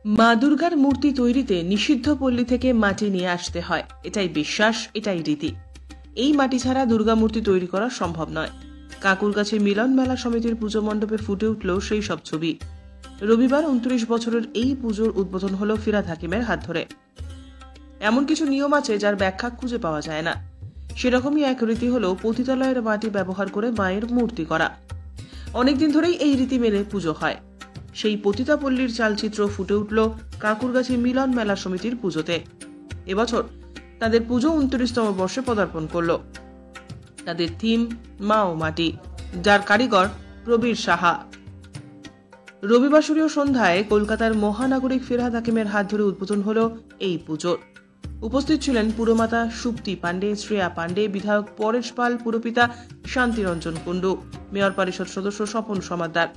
মা দুর্গার মূর্তি তৈরিতে নিষিদ্ধ পল্লী থেকে মাটি নিয়ে আসতে হয়, এটাই বিশ্বাস, এটাই রীতি। এই মাটি ছাড়া দুর্গা মূর্তি তৈরি করা সম্ভব নয়। কাকুরগাছি মিলন মেলা সমিতির পুজো মণ্ডপে ফুটে উঠল সেই সব ছবি। রবিবার 29 বছরের এই পুজোর উদ্বোধন হলো ফিরহাদ হাকিমের হাত ধরে। এমন কিছু নিয়ম আছে যার ব্যাখ্যা খুঁজে পাওয়া যায় না। সেরকমই এক রীতি হলো পতিতালয়ের মাটি ব্যবহার করে মায়ের মূর্তি করা। অনেকদিন ধরেই এই রীতি মেনে পুজো হয়। সেই পতিতাপল্লীর চালচিত্র ফুটে উঠল কাকুরগাছি মিলন মেলা সমিতির পুজোতে। এবছর তাদের পুজো 29তম বর্ষে পদার্পণ করল। তাদের থিম মা ও মাটি, যার কারিগর প্রবীর সাহা। রবিবাসরীয় সন্ধ্যায় কলকাতার মহানাগরিক ফিরহাদ হাকিমের হাত ধরে উদ্বোধন হল এই পুজোর। উপস্থিত ছিলেন পুরমাতা সুপ্তি পাণ্ডে, শ্রেয়া পাণ্ডে, বিধায়ক পরেশ পাল, পুরপিতা শান্তিরঞ্জন কুণ্ডু, মেয়র পরিষদ সদস্য স্বপন সমাদ্দার।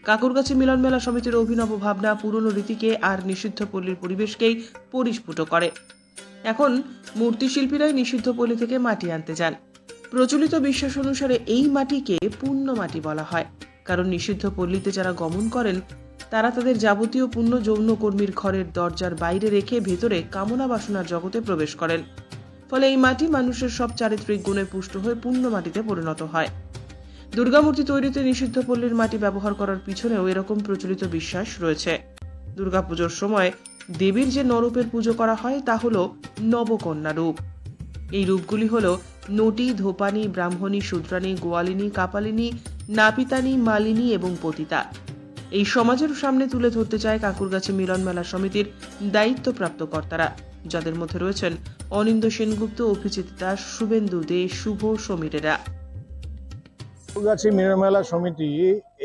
কাকুরগাছি মিলন মেলা সমিতির অভিনব ভাবনা পুরনো রীতিকে আর নিষিদ্ধ পল্লীর পরিবেশকেই পরিস্ফুট করে। এখন মূর্তি শিল্পীরাই নিষিদ্ধ পল্লী থেকে মাটি আনতে যান। প্রচলিত বিশ্বাস অনুসারে এই মাটিকে পুণ্য মাটি বলা হয়, কারণ নিষিদ্ধ পল্লীতে যারা গমন করেন তারা তাদের যাবতীয় পুণ্য যৌনকর্মীর ঘরের দরজার বাইরে রেখে ভেতরে কামনা বাসনার জগতে প্রবেশ করেন। ফলে এই মাটি মানুষের সব চারিত্রিক গুণে পুষ্ট হয়ে পুণ্য মাটিতে পরিণত হয়। দুর্গামূর্তি তৈরিতে নিষিদ্ধ পল্লীর মাটি ব্যবহার করার পিছনেও এরকম প্রচলিত বিশ্বাস রয়েছে। দুর্গাপুজোর সময় দেবীর যে নরূপের পুজো করা হয় তা হল নবকন্যা রূপ। এই রূপগুলি হল নটি, ধোপানি, ব্রাহ্মণী, শূদ্রাণী, গোয়ালিনী, কাপালিনী, নাপিতানি, মালিনী এবং পতিতা। এই সমাজের সামনে তুলে ধরতে চায় কাকুরগাছি মিলন মেলা সমিতির দায়িত্বপ্রাপ্ত কর্তারা, যাদের মধ্যে রয়েছেন অনিন্দ সেনগুপ্ত, অভিজিৎ দাস, শুভেন্দু দে, শুভ সমীরেরা। কাকুরগাছি মিলন মেলা সমিতি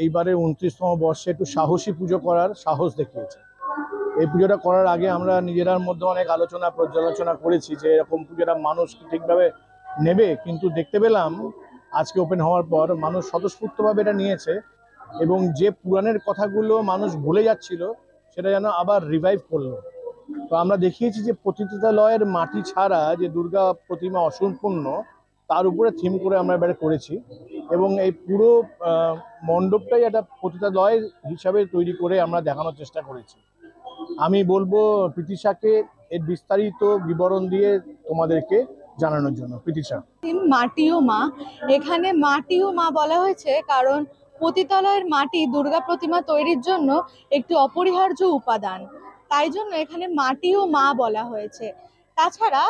এইবারে 29তম বর্ষে একটু সাহসী পুজো করার সাহস দেখিয়েছে। এই পুজোটা করার আগে আমরা নিজেরার মধ্যে অনেক আলোচনা পর্যালোচনা করেছি যে এরকম পুজোটা মানুষ ঠিকভাবে নেবে, কিন্তু দেখতে পেলাম আজকে ওপেন হওয়ার পর মানুষ স্বতঃস্ফূর্তভাবে এটা নিয়েছে এবং যে পুরাণের কথাগুলো মানুষ ভুলে যাচ্ছিল সেটা যেন আবার রিভাইভ করলো। তো আমরা দেখিয়েছি যে পতিতালয়ের মাটি ছাড়া যে দুর্গা প্রতিমা অসম্পূর্ণ, তার উপরে থিম করে আমরা এবারে করেছি এবং এই পুরো মণ্ডপটাই একটা পতিতালয় হিসাবে তৈরি করে আমরা দেখানোর চেষ্টা করেছি। আমি বলবো প্রীতিশাকে এর বিস্তারিত বিবরণ দিয়ে তোমাদেরকে জানানোর জন্য। প্রীতিশা। মাটি ও মা, এখানে মাটি ও মা বলা হয়েছে কারণ পতিতালয়ের মাটি দুর্গা প্রতিমা তৈরির জন্য একটি অপরিহার্য উপাদান, তাই জন্য এখানে মাটি ও মা বলা হয়েছে। তাছাড়া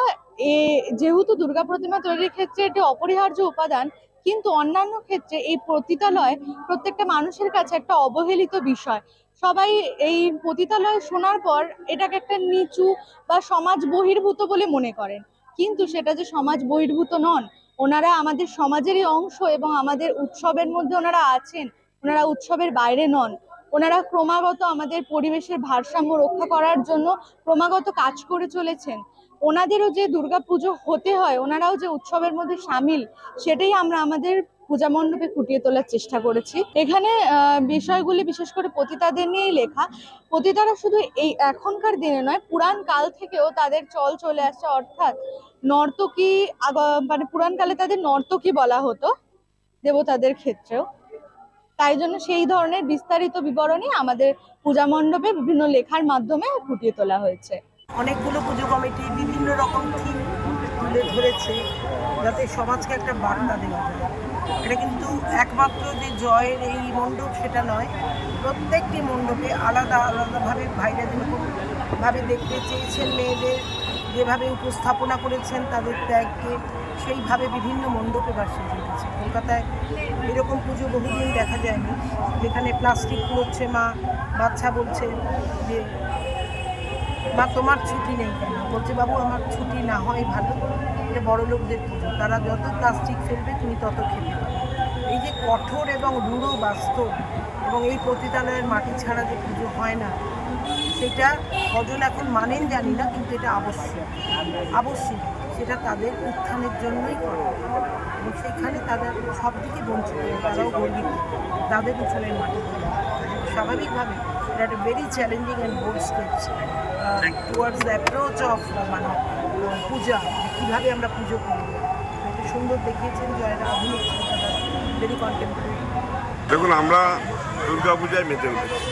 যেহেতু দুর্গা প্রতিমা তৈরির ক্ষেত্রে এটি অপরিহার্য উপাদান, কিন্তু অন্যান্য ক্ষেত্রে এই পতিতালয় প্রত্যেকটা মানুষের কাছে একটা অবহেলিত বিষয়। সবাই এই পতিতালয় শোনার পর এটাকে একটা নিচু বা সমাজ বহির্ভূত বলে মনে করেন, কিন্তু সেটা যে সমাজ বহির্ভূত নন, ওনারা আমাদের সমাজেরই অংশ এবং আমাদের উৎসবের মধ্যে ওনারা আছেন। ওনারা উৎসবের বাইরে নন, ওনারা ক্রমাগত আমাদের পরিবেশের ভারসাম্য রক্ষা করার জন্য ক্রমাগত কাজ করে চলেছেন। ওনাদেরও যে দুর্গাপুজো হতে হয়, ওনারাও যে উৎসবের মধ্যে সামিল, সেটাই আমরা আমাদের পূজা মণ্ডপে ফুটিয়ে তোলার চেষ্টা করেছি। এখানে বিষয়গুলি বিশেষ করে পতিতাদের নিয়েই লেখা। পতিতারা শুধু এই এখনকার দিনে নয়, পুরাণ কাল থেকেও তাদের চল চলে আসছে, অর্থাৎ নর্তকী, মানে পুরাণ কালে তাদের নর্তকী বলা হতো দেবতাদের ক্ষেত্রেও। তাই জন্য সেই ধরনের বিস্তারিত বিবরণী আমাদের পূজা মণ্ডপে বিভিন্ন লেখার মাধ্যমে ফুটিয়ে তোলা হয়েছে। অনেকগুলো পুজো কমিটি বিভিন্ন রকম থিম তুলে ধরেছে যাতে সমাজকে একটা বার্তা দেওয়া যায়। এটা কিন্তু একমাত্র যে জয়ের এই মণ্ডপ সেটা নয়, প্রত্যেকটি মণ্ডপে আলাদা আলাদাভাবে ভাইরা যেরকমভাবে দেখতে চেয়েছেন মেয়েদের, যেভাবে উপস্থাপনা করেছেন তাদের ত্যাগকে, সেইভাবে বিভিন্ন মণ্ডপে বাসিয়ে রেখেছে। কলকাতায় এরকম পুজো বহুদিন দেখা যায়নি, যেখানে প্লাস্টিক কুড়োচ্ছে মা, বাচ্চা বলছে যে মা তোমার ছুটি নেই কেন, বলছে বাবু আমার ছুটি না হয় ভালো, এটা বড় লোকদের পুজো, তারা যত প্লাস্টিক ফেলবে তুমি তত খেতে পারো। এই যে কঠোর এবং রূঢ় বাস্তব, এবং এই পতিতালয়ের মাটি ছাড়া যে পুজো হয় না সেটা কজন এখন মানেন জানি না, কিন্তু এটা আবশ্যিক, সেটা তাদের উত্থানের জন্যই করে এবং সেখানে তাদের সব দিকে বঞ্চিত, তারাও গর্বিত তাদের উচ্ছলের মাটি। স্বাভাবিকভাবে এটা একটা very challenging and bold steps towards the approach of মানে পূজা, কীভাবে আমরা পুজো করব। এটা সুন্দর দেখিয়েছেন, জয়রা আধুনিক ভেরি কন্টেম্পোরারি। দেখুন, আমরা দুর্গাপূজায় মেতে উঠেছে।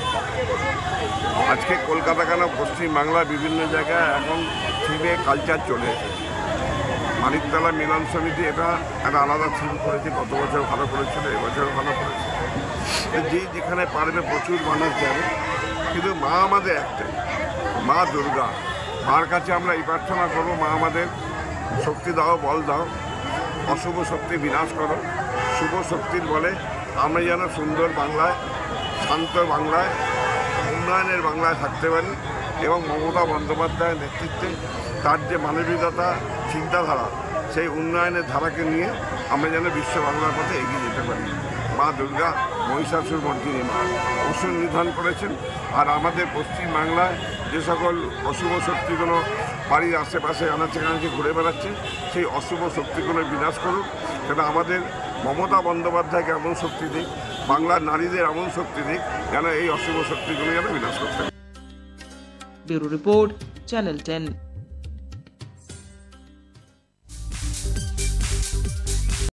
আজকে কলকাতা কেন পশ্চিমবাংলা বিভিন্ন জায়গায় এখন থিমে কালচার চলে এসেছে। মানিকতলা মিলন সমিতি এটা একটা আলাদা থিম করেছে, গত বছর ভালো করেছিল, এবছর ভালো করেছে। যেখানে পারবে প্রচুর মানুষ যাবে, কিন্তু মা আমাদের একটাই, মা দুর্গা। মার কাছে আমরা এই প্রার্থনা করবো, মা আমাদের শক্তি দাও, বল দাও, অশুভ শক্তি বিনাশ করো, শুভ শক্তির বলে আমরা যেন সুন্দর বাংলায়, শান্ত বাংলায়, উন্নয়নের বাংলায় থাকতে পারি এবং মমতা বন্দ্যোপাধ্যায়ের নেতৃত্বে তার যে মানবিকতা চিন্তাধারা, সেই উন্নয়নের ধারাকে নিয়ে আমরা যেন বিশ্ব বাংলার পথে এগিয়ে যেতে পারি। মা দুর্গা মহিষাসুর মর্দিনী মা অসুর নিধন করেছেন। আর আমাদের পশ্চিমবাংলায় যে সকল অশুভ শক্তিগুলো বাড়ির আশেপাশে আনাচে কানাচে ঘুরে বেড়াচ্ছে, সেই অশুভ শক্তিগুলো বিনাশ করুক। সেটা আমাদের মমতা বন্দ্যোপাধ্যায়কে এমন শক্তি দিক, বাংলার নারীদের এমন শক্তি দিক, যেন এই অশুভ শক্তিগুলো যেন বিনাশ করতে। Bureau report, channel 10।